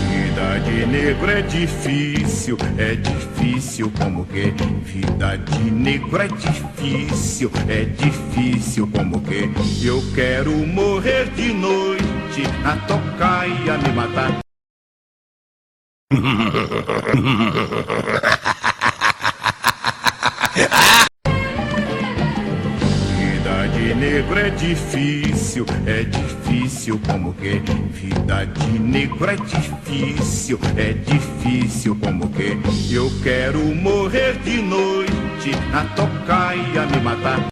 Vida de negro é difícil como que? Vida de negro é difícil como que? Eu quero morrer de noite, a tocar e a me matar. Vida de negro é difícil como que? Vida de negro é difícil como que? Eu quero morrer de noite, a tocar e a me matar.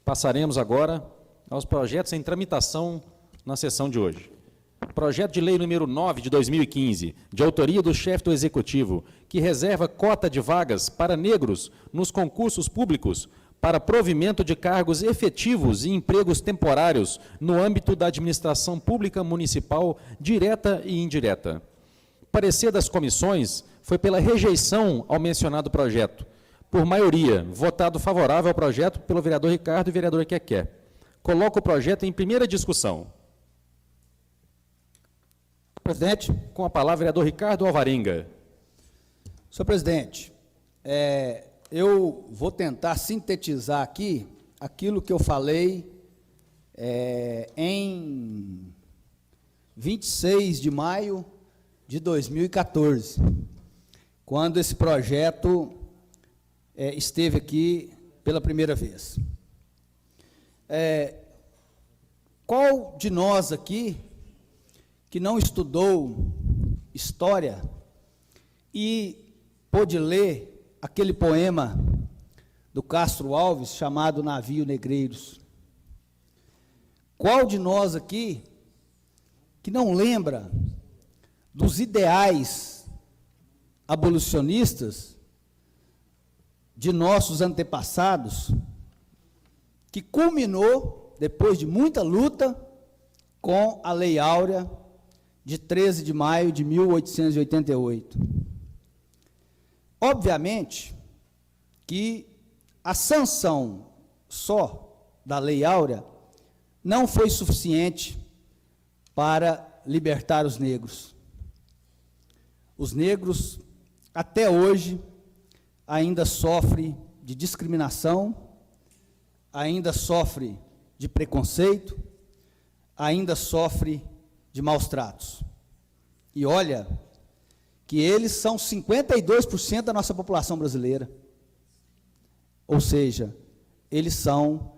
Passaremos agora aos projetos em tramitação na sessão de hoje. Projeto de lei número 9 de 2015, de autoria do chefe do Executivo, que reserva cota de vagas para negros nos concursos públicos para provimento de cargos efetivos e empregos temporários no âmbito da administração pública municipal, direta e indireta. Parecer das comissões foi pela rejeição ao mencionado projeto, por maioria, votado favorável ao projeto pelo vereador Ricardo e vereador Keké. Coloco o projeto em primeira discussão. Presidente, com a palavra, vereador Ricardo Alvarenga. Senhor presidente, eu vou tentar sintetizar aqui aquilo que eu falei em 26 de maio de 2014, quando esse projeto esteve aqui pela primeira vez. Qual de nós aqui que não estudou história e pôde ler aquele poema do Castro Alves chamado Navio Negreiros? Qual de nós aqui que não lembra dos ideais abolicionistas de nossos antepassados, que culminou, depois de muita luta, com a Lei Áurea de 13 de maio de 1888. Obviamente que a sanção só da Lei Áurea não foi suficiente para libertar os negros. Os negros, até hoje, ainda sofrem de discriminação, ainda sofrem de preconceito, ainda sofrem de maus tratos. E olha que eles são 52% da nossa população brasileira. Ou seja, eles são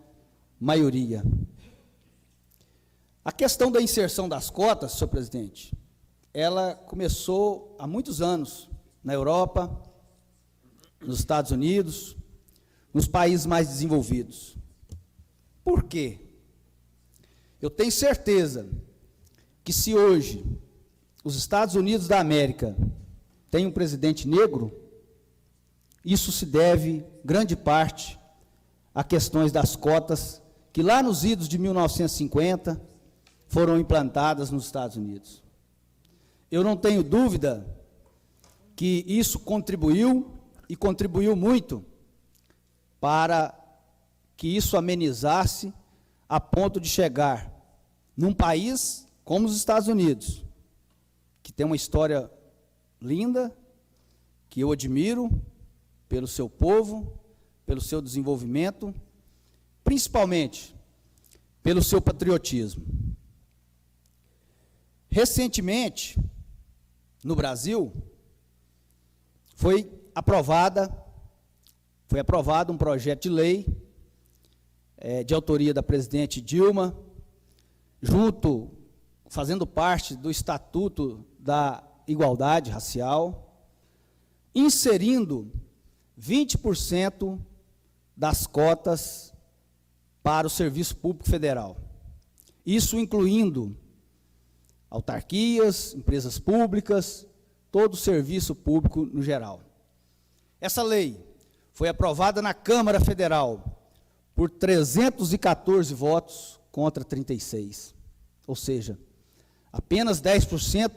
maioria. A questão da inserção das cotas, senhor presidente, ela começou há muitos anos na Europa, nos Estados Unidos, nos países mais desenvolvidos. Por quê? Eu tenho certeza que se hoje os Estados Unidos da América têm um presidente negro, isso se deve, grande parte, a questões das cotas que lá nos idos de 1950 foram implantadas nos Estados Unidos. Eu não tenho dúvida que isso contribuiu, e contribuiu muito, para que isso amenizasse a ponto de chegar num país como os Estados Unidos, que tem uma história linda, que eu admiro pelo seu povo, pelo seu desenvolvimento, principalmente pelo seu patriotismo. Recentemente, no Brasil, foi aprovado um projeto de lei de autoria da presidente Dilma, fazendo parte do Estatuto da Igualdade Racial, inserindo 20% das cotas para o Serviço Público Federal. Isso incluindo autarquias, empresas públicas, todo o serviço público no geral. Essa lei foi aprovada na Câmara Federal por 314 votos contra 36. Ou seja, apenas 10%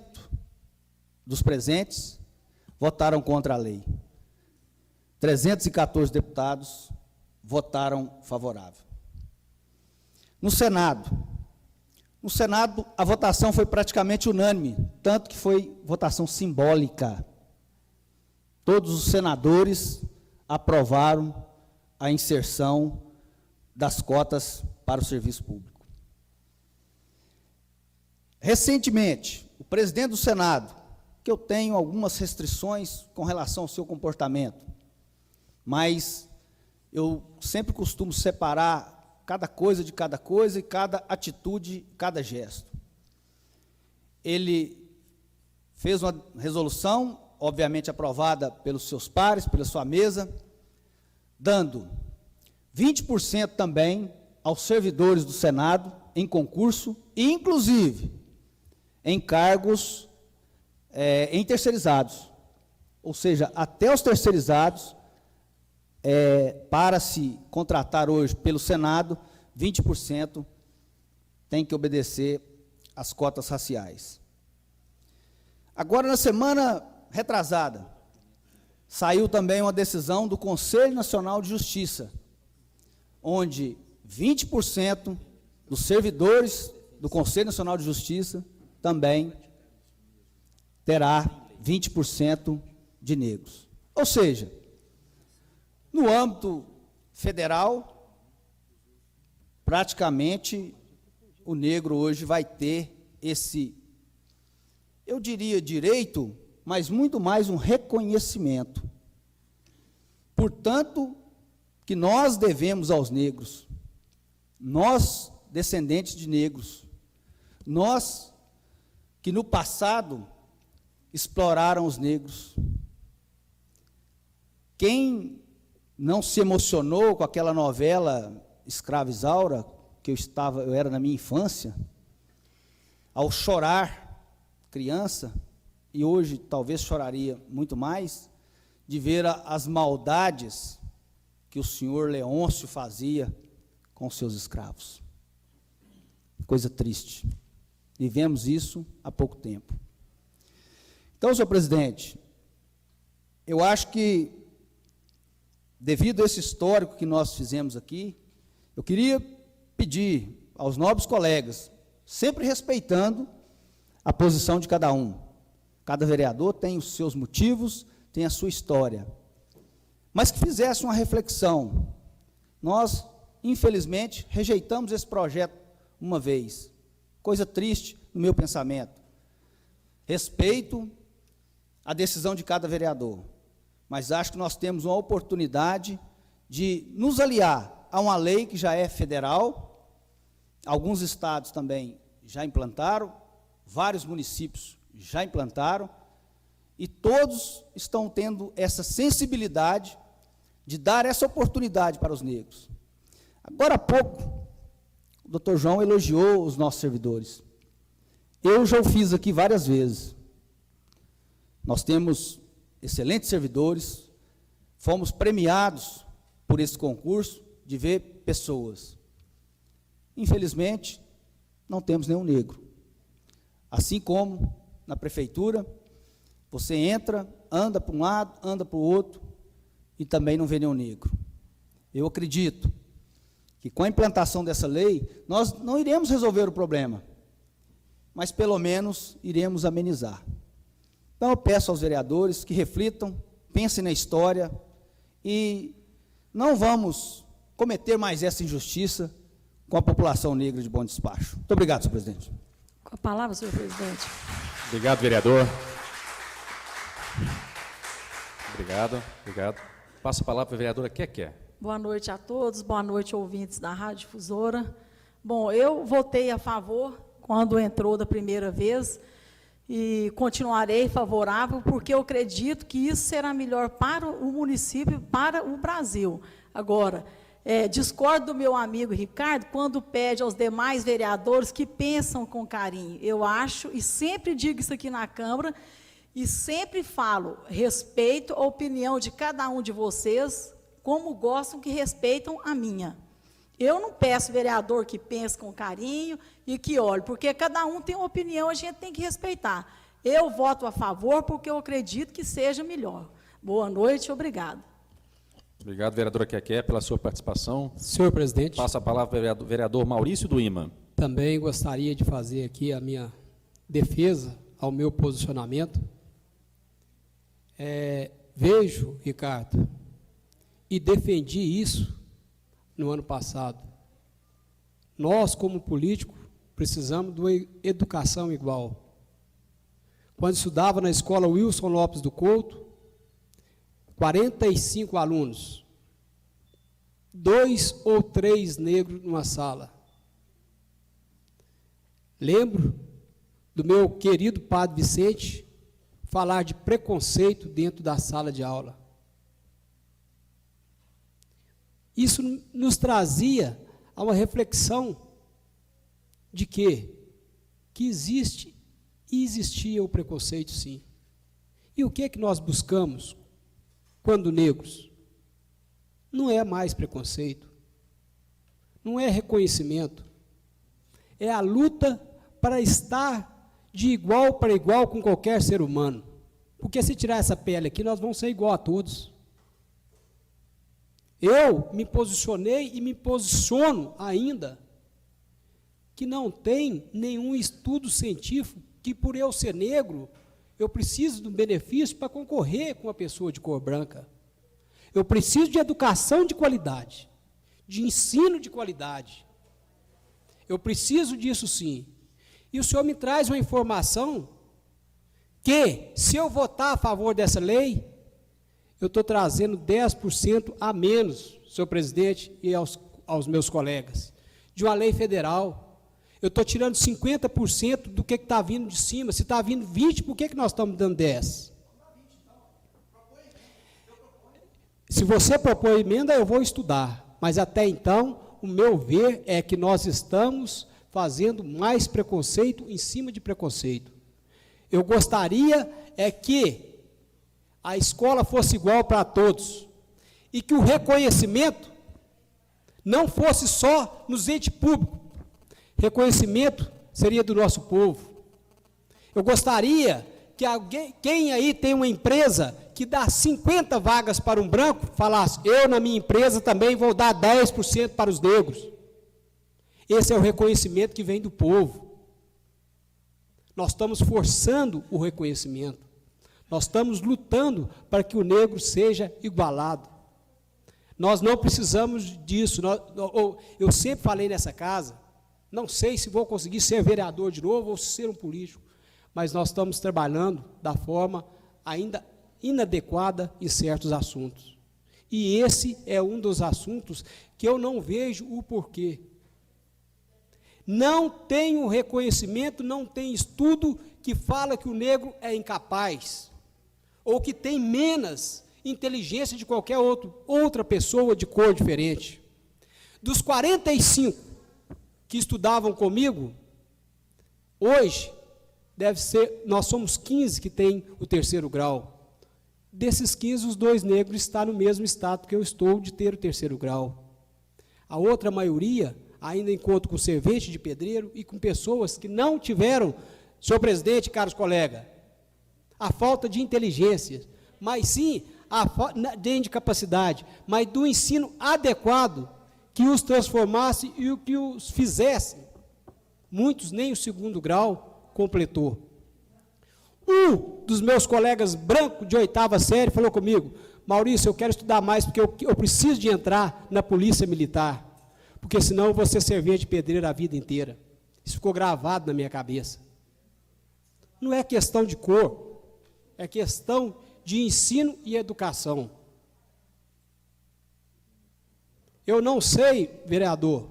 dos presentes votaram contra a lei. 314 deputados votaram favorável. No Senado, a votação foi praticamente unânime, tanto que foi votação simbólica. Todos os senadores aprovaram a inserção das cotas para o serviço público. Recentemente, o presidente do Senado, que eu tenho algumas restrições com relação ao seu comportamento, mas eu sempre costumo separar cada coisa de cada coisa e cada atitude, cada gesto. Ele fez uma resolução, obviamente aprovada pelos seus pares, pela sua mesa, dando 20% também aos servidores do Senado em concurso, e inclusive em cargos em terceirizados, ou seja, até os terceirizados, para se contratar hoje pelo Senado, 20% tem que obedecer às cotas raciais. Agora, na semana retrasada, saiu também uma decisão do Conselho Nacional de Justiça, onde 20% dos servidores do Conselho Nacional de Justiça também terá 20% de negros. Ou seja, no âmbito federal, praticamente o negro hoje vai ter esse, eu diria, direito, mas muito mais um reconhecimento. Portanto, que nós devemos aos negros, nós, descendentes de negros, nós que no passado exploraram os negros. Quem não se emocionou com aquela novela Escrava Isaura, que eu era na minha infância, ao chorar, criança, e hoje talvez choraria muito mais, de ver as maldades que o senhor Leôncio fazia com seus escravos. Coisa triste. Vivemos isso há pouco tempo. Então, senhor presidente, eu acho que, devido a esse histórico que nós fizemos aqui, eu queria pedir aos nobres colegas, sempre respeitando a posição de cada um. Cada vereador tem os seus motivos, tem a sua história. Mas que fizesse uma reflexão. Nós, infelizmente, rejeitamos esse projeto uma vez. Coisa triste no meu pensamento. Respeito a decisão de cada vereador, mas acho que nós temos uma oportunidade de nos aliar a uma lei que já é federal, alguns estados também já implantaram, vários municípios já implantaram, e todos estão tendo essa sensibilidade de dar essa oportunidade para os negros. Agora há pouco, o doutor João elogiou os nossos servidores. Eu já o fiz aqui várias vezes. Nós temos excelentes servidores, fomos premiados por esse concurso de ver pessoas. Infelizmente, não temos nenhum negro. Assim como na prefeitura, você entra, anda para um lado, anda para o outro, e também não vê nenhum negro. Eu acredito que com a implantação dessa lei, nós não iremos resolver o problema, mas pelo menos iremos amenizar. Então eu peço aos vereadores que reflitam, pensem na história e não vamos cometer mais essa injustiça com a população negra de Bom Despacho. Muito obrigado, senhor presidente. Com a palavra, senhor presidente. Obrigado, vereador. Obrigado. Passo a palavra para a vereadora Keké. Boa noite a todos, boa noite, ouvintes da Rádio Difusora. Bom, eu votei a favor quando entrou da primeira vez e continuarei favorável, porque eu acredito que isso será melhor para o município, para o Brasil. Agora, discordo do meu amigo Ricardo quando pede aos demais vereadores que pensam com carinho. Eu acho, e sempre digo isso aqui na Câmara, e sempre falo, respeito a opinião de cada um de vocês, como gostam que respeitam a minha. Eu não peço vereador que pense com carinho e que olhe, porque cada um tem uma opinião, a gente tem que respeitar. Eu voto a favor porque eu acredito que seja melhor. Boa noite, obrigado. Obrigado, vereadora Keké, pela sua participação. Senhor presidente, Passa a palavra ao vereador Maurício do IMA. também gostaria de fazer aqui a minha defesa ao meu posicionamento. Vejo, Ricardo, e defendi isso no ano passado. Nós, como políticos, precisamos de uma educação igual. Quando estudava na escola Wilson Lopes do Couto, 45 alunos, 2 ou 3 negros numa sala. Lembro do meu querido padre Vicente falar de preconceito dentro da sala de aula. Isso nos trazia a uma reflexão de que existe e existia o preconceito, sim. E o que é que nós buscamos quando negros? Não é mais preconceito, não é reconhecimento, é a luta para estar de igual para igual com qualquer ser humano. Porque se tirar essa pele aqui, nós vamos ser igual a todos. Eu me posicionei e me posiciono ainda que não tem nenhum estudo científico que, por eu ser negro, eu preciso de um benefício para concorrer com uma pessoa de cor branca. Eu preciso de educação de qualidade, de ensino de qualidade. Eu preciso disso sim. E o senhor me traz uma informação que, se eu votar a favor dessa lei, eu estou trazendo 10% a menos, senhor presidente, e aos meus colegas, de uma lei federal. Eu estou tirando 50% do que está vindo de cima. Se está vindo 20%, por que nós estamos dando 10%? Se você propor emenda, eu vou estudar. Mas até então, o meu ver é que nós estamos fazendo mais preconceito em cima de preconceito. Eu gostaria que a escola fosse igual para todos e que o reconhecimento não fosse só nos entes públicos. Reconhecimento seria do nosso povo. Eu gostaria que quem aí tem uma empresa que dá 50 vagas para um branco, falasse, eu na minha empresa também vou dar 10% para os negros. Esse é o reconhecimento que vem do povo. Nós estamos forçando o reconhecimento. Nós estamos lutando para que o negro seja igualado. Nós não precisamos disso. Eu sempre falei nessa casa, não sei se vou conseguir ser vereador de novo ou ser um político, mas nós estamos trabalhando da forma ainda inadequada em certos assuntos. E esse é um dos assuntos que eu não vejo o porquê. Não tem um reconhecimento, não tem estudo que fala que o negro é incapaz, ou que tem menos inteligência de qualquer outra pessoa de cor diferente. Dos 45 que estudavam comigo, hoje, nós somos 15 que têm o 3º grau. Desses 15, os 2 negros estão no mesmo estado que eu estou de ter o 3º grau. A outra maioria ainda encontro com servente de pedreiro e com pessoas que não tiveram, senhor presidente, caros colegas, a falta de inteligência, mas sim de capacidade, mas do ensino adequado que os transformasse e o que os fizesse. Muitos nem o 2º grau completou. Um dos meus colegas brancos de 8ª série falou comigo, Maurício, eu quero estudar mais porque eu preciso de entrar na polícia militar, porque senão eu vou ser servente de pedreiro a vida inteira. Isso ficou gravado na minha cabeça. Não é questão de cor, é questão de ensino e educação. Eu não sei, vereador,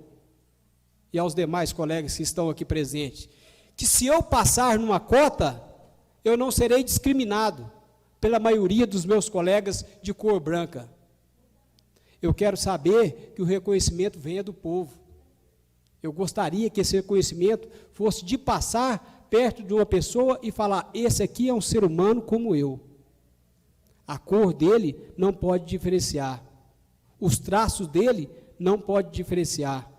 e aos demais colegas que estão aqui presentes, que se eu passar numa cota, eu não serei discriminado pela maioria dos meus colegas de cor branca. Eu quero saber que o reconhecimento venha do povo. Eu gostaria que esse reconhecimento fosse de passar perto de uma pessoa e falar, esse aqui é um ser humano como eu. A cor dele não pode diferenciar. os traços dele, não pode diferenciar.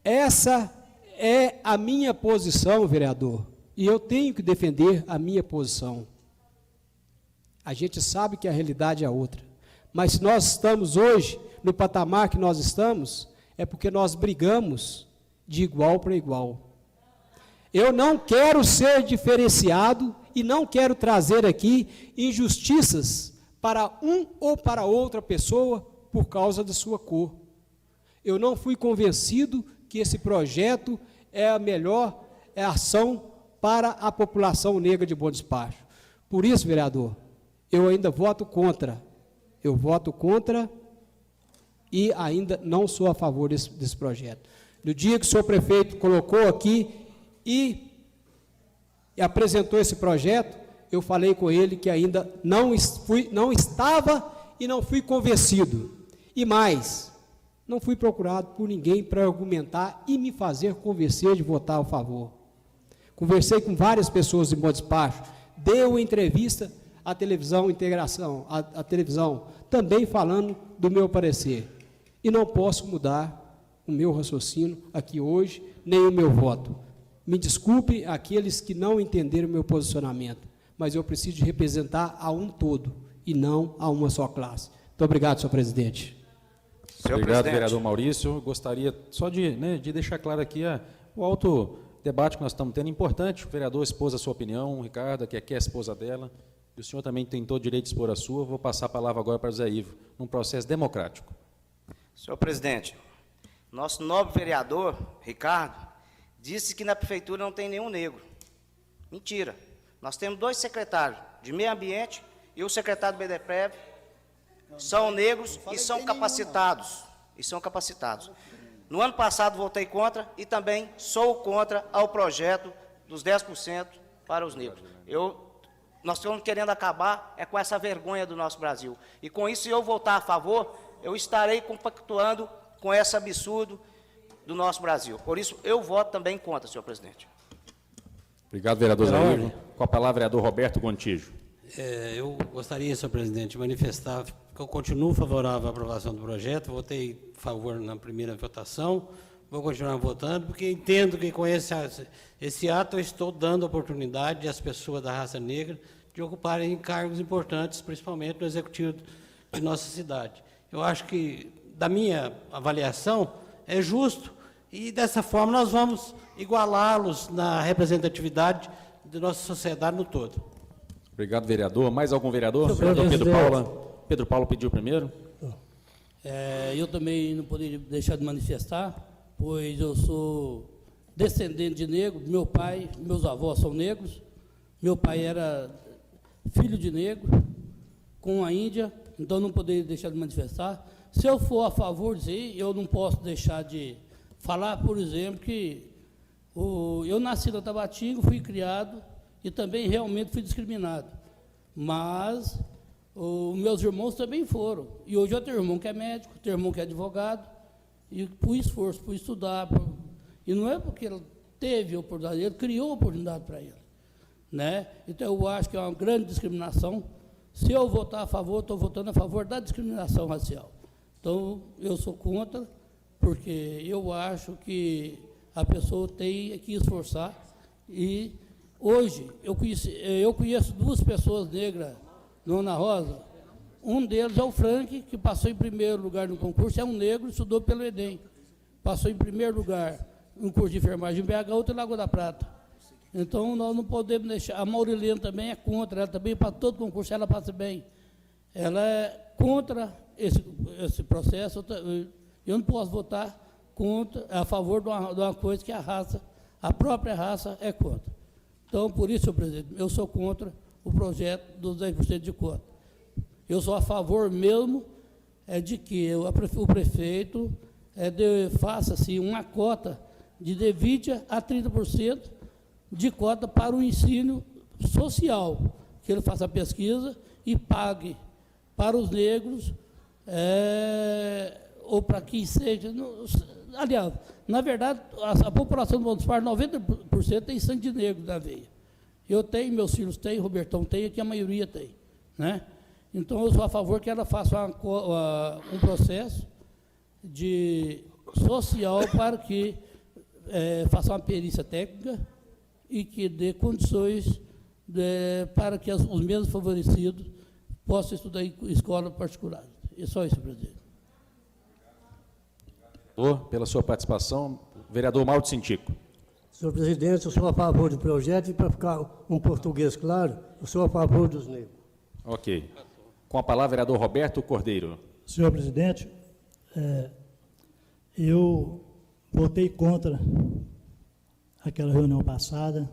Essa é a minha posição, vereador, e eu tenho que defender a minha posição. A gente sabe que a realidade é outra, mas se nós estamos hoje no patamar que nós estamos, é porque nós brigamos de igual para igual. Eu não quero ser diferenciado e não quero trazer aqui injustiças para um ou para outra pessoa por causa da sua cor. Eu não fui convencido que esse projeto é a melhor ação para a população negra de Bom Despacho. Por isso, vereador, eu ainda voto contra. Eu voto contra e ainda não sou a favor desse projeto. No dia que o senhor prefeito colocou aqui e apresentou esse projeto, eu falei com ele que ainda não estava e não fui convencido. E mais, não fui procurado por ninguém para argumentar e me fazer convencer de votar a favor. Conversei com várias pessoas em Bom Despacho, dei uma entrevista à televisão Integração, à televisão, também falando do meu parecer. E não posso mudar o meu raciocínio aqui hoje, nem o meu voto. Me desculpe aqueles que não entenderam o meu posicionamento, mas eu preciso de representar a um todo e não a uma só classe. Muito obrigado, senhor presidente. Obrigado, vereador Maurício. Gostaria só de deixar claro aqui o alto debate que nós estamos tendo. Importante, o vereador expôs a sua opinião, Ricardo, que aqui é a esposa dela, e o senhor também tem todo o direito de expor a sua. Vou passar a palavra agora para o Zé Ivo, num processo democrático. Senhor presidente, nosso nobre vereador, Ricardo, disse que na prefeitura não tem nenhum negro. Mentira. Nós temos 2 secretários de meio ambiente e o secretário do BDPrev, são negros e são capacitados. No ano passado votei contra e também sou contra ao projeto dos 10% para os negros. Nós estamos querendo acabar com essa vergonha do nosso Brasil. E com isso, se eu votar a favor, eu estarei compactuando com esse absurdo do nosso Brasil. Por isso, eu voto também contra, senhor presidente. Obrigado, vereador Zé Ivo. Com a palavra, vereador Roberto Gontijo. Eu gostaria, senhor presidente, de manifestar que eu continuo favorável à aprovação do projeto, votei a favor na primeira votação, vou continuar votando, porque entendo que com esse ato eu estou dando oportunidade às pessoas da raça negra de ocuparem cargos importantes, principalmente no executivo de nossa cidade. Eu acho que, da minha avaliação, é justo e, dessa forma, nós vamos igualá-los na representatividade da nossa sociedade no todo. Obrigado, vereador. Mais algum vereador? Vereador Pedro Paula. Pedro Paulo pediu primeiro. Eu também não poderia deixar de manifestar, pois eu sou descendente de negro, meu pai, meus avós são negros, meu pai era filho de negro, com a Índia, então não poderia deixar de manifestar. Se eu for a favor disso, eu não posso deixar de falar, por exemplo, que eu nasci na Tabatinga, fui criado e também realmente fui discriminado, mas os meus irmãos também foram, e hoje eu tenho irmão que é médico, tenho irmão que é advogado, e por esforço, por estudar, e não é porque ele teve oportunidade, ele criou oportunidade para ele, né? Então eu acho que é uma grande discriminação. Se eu votar a favor, estou votando a favor da discriminação racial. Então eu sou contra, porque eu acho que a pessoa tem que esforçar, e hoje eu conheço 2 pessoas negras no Ana Rosa. Um deles é o Frank, que passou em primeiro lugar no concurso, é um negro, estudou pelo Enem. Passou em primeiro lugar no curso de enfermagem em BH, outro em Lagoa da Prata. Então, nós não podemos deixar. A Maurilene também é contra, ela também, para todo concurso, ela passa bem. Ela é contra esse processo. Eu não posso votar contra, a favor de uma coisa que a própria raça é contra. Então, por isso, senhor presidente, eu sou contra o projeto dos 10% de cota. Eu sou a favor mesmo de que o prefeito faça assim, uma cota de 20% a 30% de cota para o ensino social, que ele faça a pesquisa e pague para os negros, ou para quem seja. Aliás, na verdade, a população do Bom Despacho, 90% tem sangue de negro na veia. Eu tenho, meus filhos têm, Robertão tem, aqui a maioria tem, né? Então, eu sou a favor que ela faça um processo social para que faça uma perícia técnica e que dê condições para que os menos favorecidos possam estudar em escola particular. É só isso, presidente. Pela sua participação, vereador Mauro Cintico. Senhor presidente, eu sou a favor do projeto e, para ficar um português claro, eu sou a favor dos negros. Ok. Com a palavra, vereador Roberto Cordeiro. Senhor presidente, eu votei contra aquela reunião passada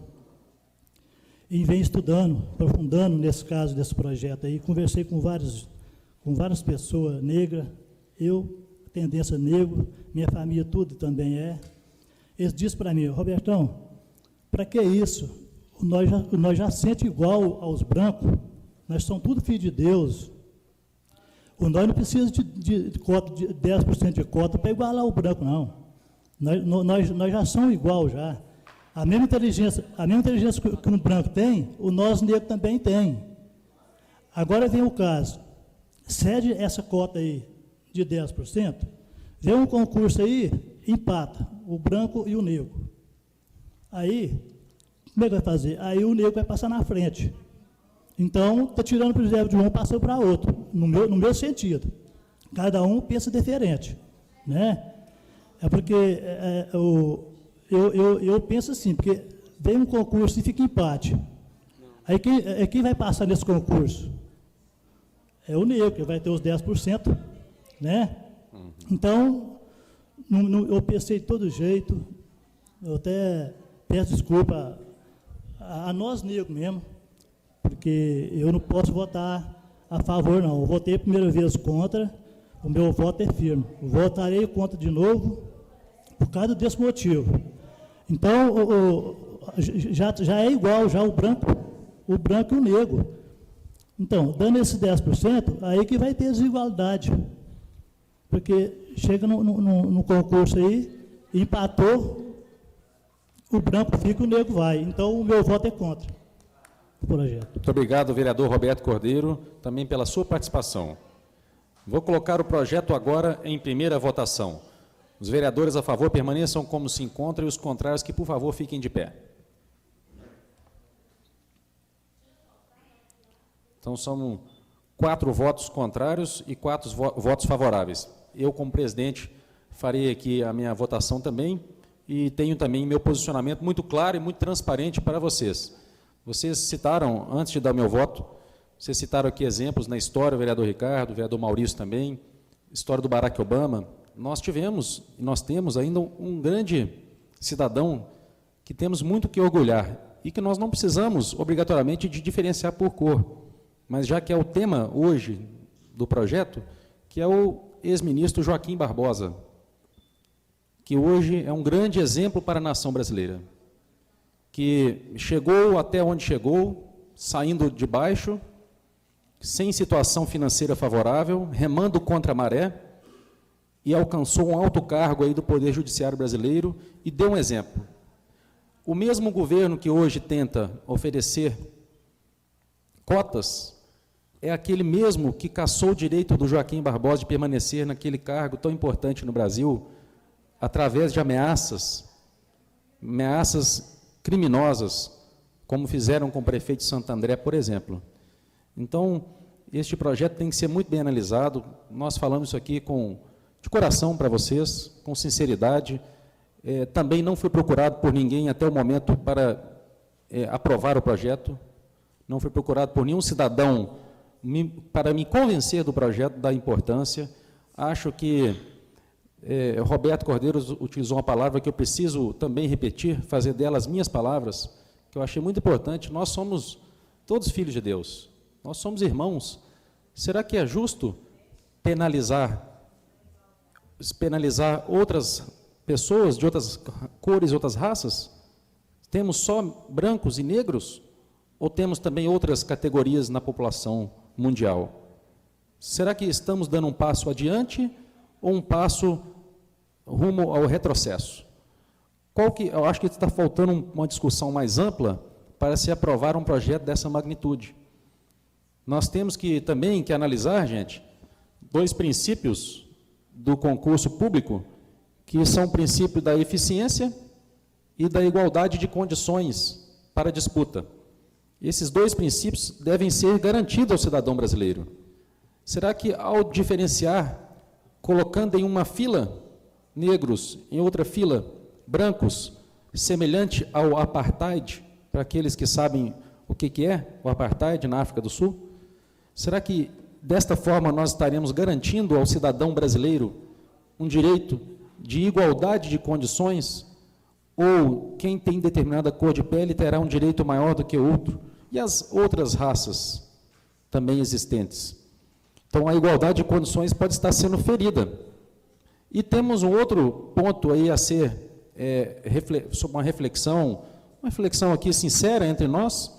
e venho estudando, aprofundando nesse caso desse projeto aí. Conversei com várias pessoas negras, eu, tendência negro, minha família tudo também é. Eles dizem para mim: Robertão, para que isso? Nós já sente igual aos brancos, nós somos tudo filhos de Deus. Nós não precisamos de cota, de 10% de cota para igualar o branco, não. Nós já somos igual já. A mesma inteligência que um branco tem, o nosso negro também tem. Agora vem o caso, cede essa cota aí de 10%, vem um concurso aí, empata o branco e o negro. Aí, como é que vai fazer? Aí o negro vai passar na frente. Então, está tirando o privilégio de um, passando para outro, no meu sentido. Cada um pensa diferente, né? É porque eu penso assim, porque vem um concurso e fica empate. Aí quem vai passar nesse concurso? É o negro, que vai ter os 10%, né? Então, eu pensei de todo jeito, eu até peço desculpa a nós negros mesmo, porque eu não posso votar a favor, não. Eu votei a primeira vez contra, o meu voto é firme. Eu votarei contra de novo, por causa desse motivo. Então, já é igual, já o branco e o negro. Então, dando esses 10%, aí que vai ter desigualdade. Porque chega no concurso aí, empatou, o branco fica e o negro vai. Então, o meu voto é contra o projeto. Muito obrigado, vereador Roberto Cordeiro, também pela sua participação. Vou colocar o projeto agora em primeira votação. Os vereadores a favor permaneçam como se encontram e os contrários que, por favor, fiquem de pé. Então, são 4 votos contrários e 4 votos favoráveis. Eu, como presidente, farei aqui a minha votação também e tenho também meu posicionamento muito claro e muito transparente para vocês. Vocês citaram, antes de dar o meu voto, vocês citaram aqui exemplos na história, o vereador Ricardo, o vereador Maurício também, história do Barack Obama. Nós tivemos e nós temos ainda um grande cidadão que temos muito que orgulhar e que nós não precisamos, obrigatoriamente, de diferenciar por cor, mas já que é o tema hoje do projeto, que é o ex-ministro Joaquim Barbosa, que hoje é um grande exemplo para a nação brasileira, que chegou até onde chegou, saindo de baixo, sem situação financeira favorável, remando contra a maré, e alcançou um alto cargo aí do Poder Judiciário brasileiro e deu um exemplo. O mesmo governo que hoje tenta oferecer cotas é aquele mesmo que cassou o direito do Joaquim Barbosa de permanecer naquele cargo tão importante no Brasil, através de ameaças criminosas, como fizeram com o prefeito de Santo André, por exemplo. Então, este projeto tem que ser muito bem analisado. Nós falamos isso aqui de coração para vocês, com sinceridade. Também não fui procurado por ninguém até o momento para aprovar o projeto. Não fui procurado por nenhum cidadão para me convencer do projeto, da importância. Acho que Roberto Cordeiro utilizou uma palavra que eu preciso também repetir, fazer delas minhas palavras, que eu achei muito importante. Nós somos todos filhos de Deus, nós somos irmãos. Será que é justo penalizar outras pessoas de outras cores, outras raças? Temos só brancos e negros? Ou temos também outras categorias na população mundial? Será que estamos dando um passo adiante ou um passo rumo ao retrocesso? Eu acho que está faltando uma discussão mais ampla para se aprovar um projeto dessa magnitude. Nós temos também que analisar, gente, 2 princípios do concurso público, que são o princípio da eficiência e da igualdade de condições para a disputa. Esses 2 princípios devem ser garantidos ao cidadão brasileiro. Será que, ao diferenciar, colocando em uma fila negros, em outra fila brancos, semelhante ao apartheid, para aqueles que sabem o que é o apartheid na África do Sul, será que, desta forma, nós estaremos garantindo ao cidadão brasileiro um direito de igualdade de condições, ou quem tem determinada cor de pele terá um direito maior do que outro, e as outras raças também existentes? Então, a igualdade de condições pode estar sendo ferida. E temos um outro ponto aí a ser sobre uma reflexão aqui sincera entre nós,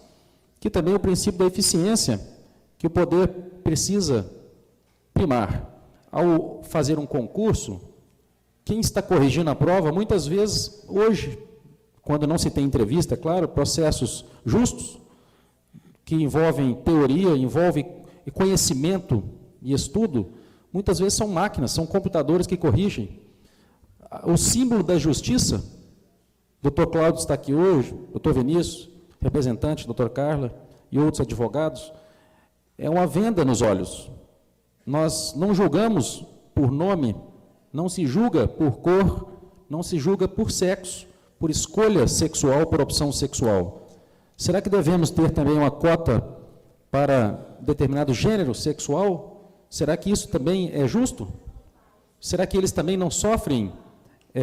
que também é o princípio da eficiência, que o poder precisa primar. Ao fazer um concurso, quem está corrigindo a prova, muitas vezes, hoje, quando não se tem entrevista, é claro, processos justos, que envolvem teoria, envolvem conhecimento e estudo, muitas vezes são máquinas, são computadores que corrigem. O símbolo da justiça, doutor Cláudio está aqui hoje, doutor Vinícius, representante, doutor Carla e outros advogados, é uma venda nos olhos. Nós não julgamos por nome, não se julga por cor, não se julga por sexo, por escolha sexual, por opção sexual. Será que devemos ter também uma cota para determinado gênero sexual? Será que isso também é justo? Será que eles também não sofrem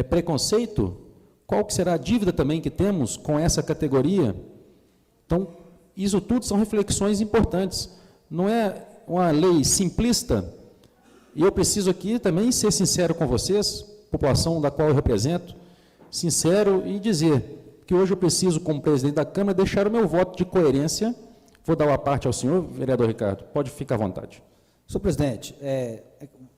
preconceito? Qual que será a dívida também que temos com essa categoria? Então, isso tudo são reflexões importantes. Não é uma lei simplista, e eu preciso aqui também ser sincero com vocês, população da qual eu represento, sincero e dizer que hoje eu preciso, como presidente da Câmara, deixar o meu voto de coerência. Vou dar uma parte ao senhor, vereador Ricardo, pode ficar à vontade. Senhor presidente,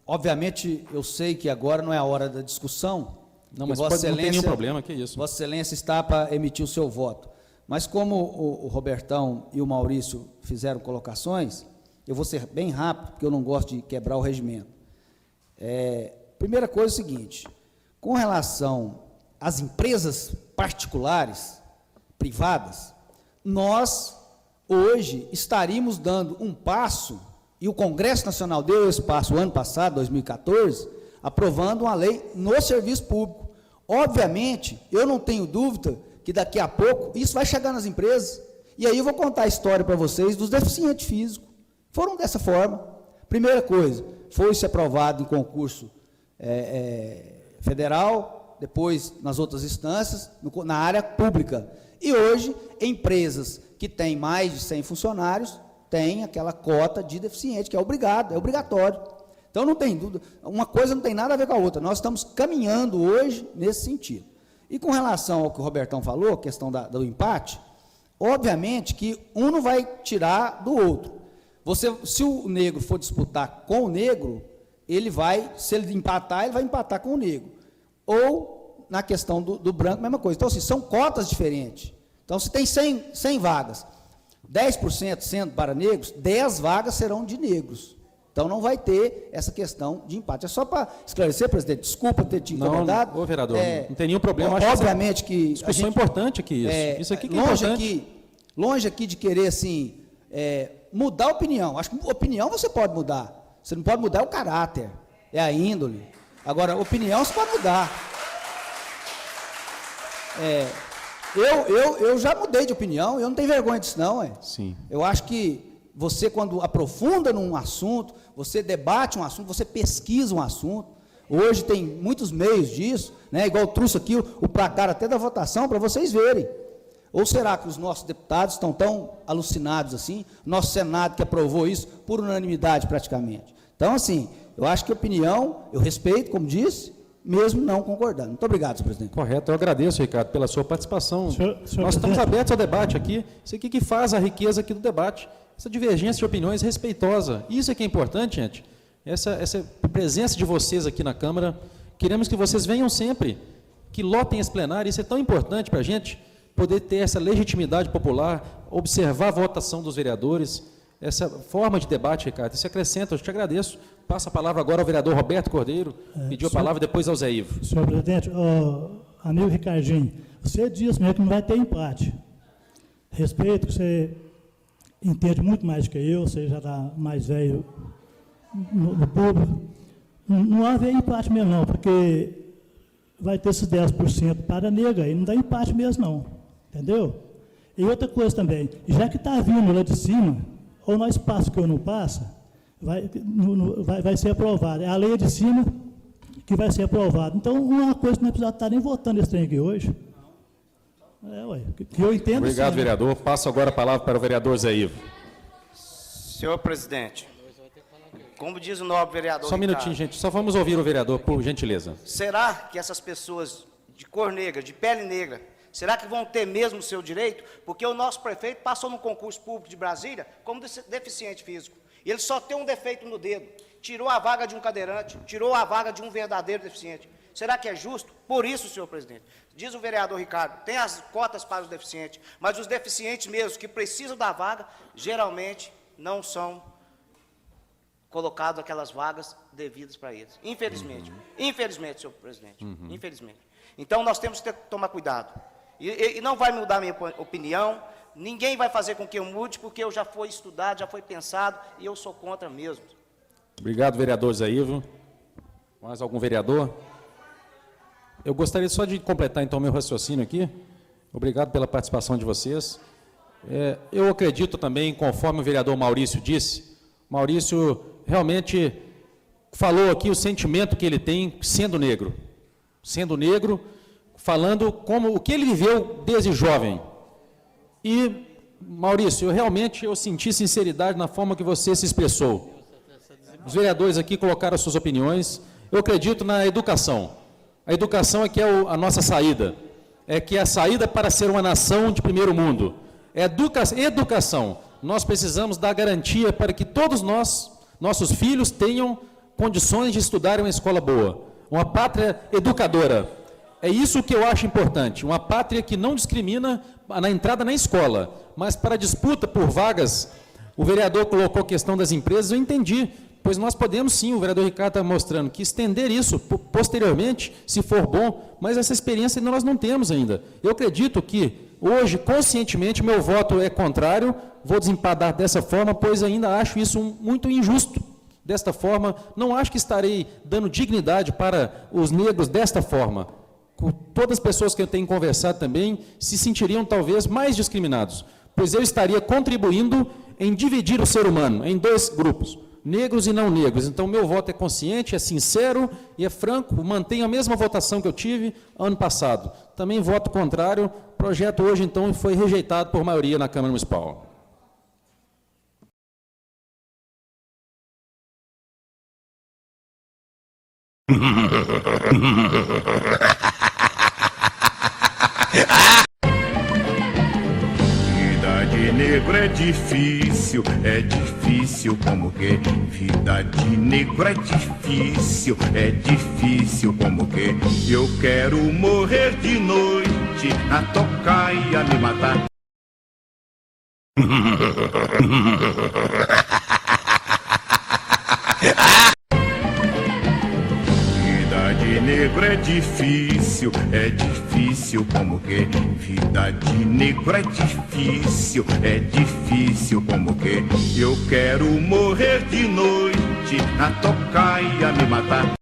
obviamente eu sei que agora não é a hora da discussão. Não, mas não tem nenhum problema, que isso. Vossa Excelência está para emitir o seu voto. Mas como o Robertão e o Maurício fizeram colocações, eu vou ser bem rápido, porque eu não gosto de quebrar o regimento. Primeira coisa é o seguinte, com relação às empresas particulares, privadas, nós, hoje, estaríamos dando um passo, e o Congresso Nacional deu esse passo o ano passado, 2014, aprovando uma lei no serviço público. Obviamente, eu não tenho dúvida que daqui a pouco isso vai chegar nas empresas, e aí eu vou contar a história para vocês dos deficientes físicos. Foram dessa forma. Primeira coisa, foi-se aprovado em concurso federal, depois nas outras instâncias, na área pública. E hoje, empresas que têm mais de 100 funcionários, têm aquela cota de deficiente, que é obrigatório. Então, não tem dúvida, uma coisa não tem nada a ver com a outra. Nós estamos caminhando hoje nesse sentido. E com relação ao que o Robertão falou, a questão do empate, obviamente que um não vai tirar do outro. Se o negro for disputar com o negro, se ele empatar, ele vai empatar com o negro. Ou, na questão do branco, a mesma coisa. Então, assim, são cotas diferentes. Então, se tem 100 vagas, 10% sendo para negros, 10 vagas serão de negros. Então, não vai ter essa questão de empate. É só para esclarecer, presidente, desculpa ter te incomodado. Não, vereador, não tem nenhum problema. Obviamente que... Discussão importante aqui, isso. Isso aqui que é importante. Longe aqui de querer, assim, mudar a opinião. Acho que opinião você pode mudar. Você não pode mudar o caráter, a índole. Agora, opinião você pode mudar. Eu já mudei de opinião, eu não tenho vergonha disso, não. Sim. Eu acho que você, quando aprofunda num assunto, você debate um assunto, você pesquisa um assunto. Hoje tem muitos meios disso, né? Igual eu trouxe aqui o placar até da votação, para vocês verem. Ou será que os nossos deputados estão tão alucinados assim? Nosso Senado que aprovou isso por unanimidade praticamente. Então, assim, eu acho que a opinião, eu respeito, como disse, mesmo não concordando. Muito obrigado, senhor presidente. Correto, eu agradeço, Ricardo, pela sua participação. Nós estamos abertos ao debate aqui. Isso aqui que faz a riqueza aqui do debate. Essa divergência de opiniões respeitosa. Isso é que é importante, gente. Essa presença de vocês aqui na Câmara. Queremos que vocês venham sempre, que lotem esse plenário. Isso é tão importante para a gente poder ter essa legitimidade popular, observar a votação dos vereadores. essa forma de debate, Ricardo. Isso acrescenta, eu te agradeço. Passo a palavra agora ao vereador Roberto Cordeiro, pediu a palavra, depois ao Zé Ivo. Senhor presidente, amigo Ricardinho, você disse mesmo que não vai ter empate. Respeito que você entende muito mais que eu, você já está mais velho no público. Não vai haver empate mesmo, não, porque vai ter esses 10% para a nega, e não dá empate mesmo, não. Entendeu? E outra coisa também, já que está vindo lá de cima, ou nós passa que eu não passa, vai ser aprovado. É a lei de cima que vai ser aprovada. Então, uma coisa que não precisa estar nem votando esse trem aqui hoje. Que eu entendo. Obrigado, sim, vereador. Passo agora a palavra para o vereador Zé Ivo. Senhor presidente, como diz o nobre vereador Só um minutinho, gente. Só vamos ouvir o vereador, por gentileza. será que essas pessoas de cor negra, de pele negra, será que vão ter mesmo o seu direito? Porque o nosso prefeito passou no concurso público de Brasília como deficiente físico. E ele só tem um defeito no dedo. Tirou a vaga de um cadeirante, tirou a vaga de um verdadeiro deficiente. Será que é justo? Por isso, senhor presidente, diz o vereador Ricardo, tem as cotas para os deficientes, mas os deficientes mesmo que precisam da vaga, geralmente não são colocados aquelas vagas devidas para eles. Infelizmente. Infelizmente, senhor presidente. Infelizmente. Então, nós temos que tomar cuidado. E não vai mudar a minha opinião, ninguém vai fazer com que eu mude, porque eu já fui estudado, já foi pensado, e eu sou contra mesmo. Obrigado, vereador Zé Ivo. Mais algum vereador? Eu gostaria só de completar, então, meu raciocínio aqui. Obrigado pela participação de vocês. Eu acredito também, conforme o vereador Maurício disse, Maurício realmente falou aqui o sentimento que ele tem sendo negro. Sendo negro, falando como o que ele viveu desde jovem. E, Maurício, eu senti sinceridade na forma que você se expressou. Os vereadores aqui colocaram as suas opiniões. Eu acredito na educação. A educação é que é a nossa saída. É que é a saída para ser uma nação de primeiro mundo. É educação. Nós precisamos dar garantia para que todos nossos filhos tenham condições de estudar em uma escola boa. Uma pátria educadora. É isso que eu acho importante. Uma pátria que não discrimina na entrada na escola, mas para a disputa por vagas, o vereador colocou a questão das empresas, eu entendi, pois nós podemos sim, o vereador Ricardo está mostrando, que estender isso posteriormente, se for bom, mas essa experiência nós não temos ainda. Eu acredito que, hoje, conscientemente, meu voto é contrário, vou desempadar dessa forma, pois ainda acho isso muito injusto. Desta forma, não acho que estarei dando dignidade para os negros desta forma. Todas as pessoas que eu tenho conversado também se sentiriam talvez mais discriminados, pois eu estaria contribuindo em dividir o ser humano em dois grupos, negros e não negros. Então, meu voto é consciente, é sincero e é franco, mantenho a mesma votação que eu tive ano passado. Também voto contrário, o projeto hoje, então, foi rejeitado por maioria na Câmara Municipal. Vida de negro é difícil como que vida de negro é difícil como que eu quero morrer de noite a tocar e a me matar. Negro é difícil como que vida de negro é difícil como que eu quero morrer de noite a tocar e a me matar.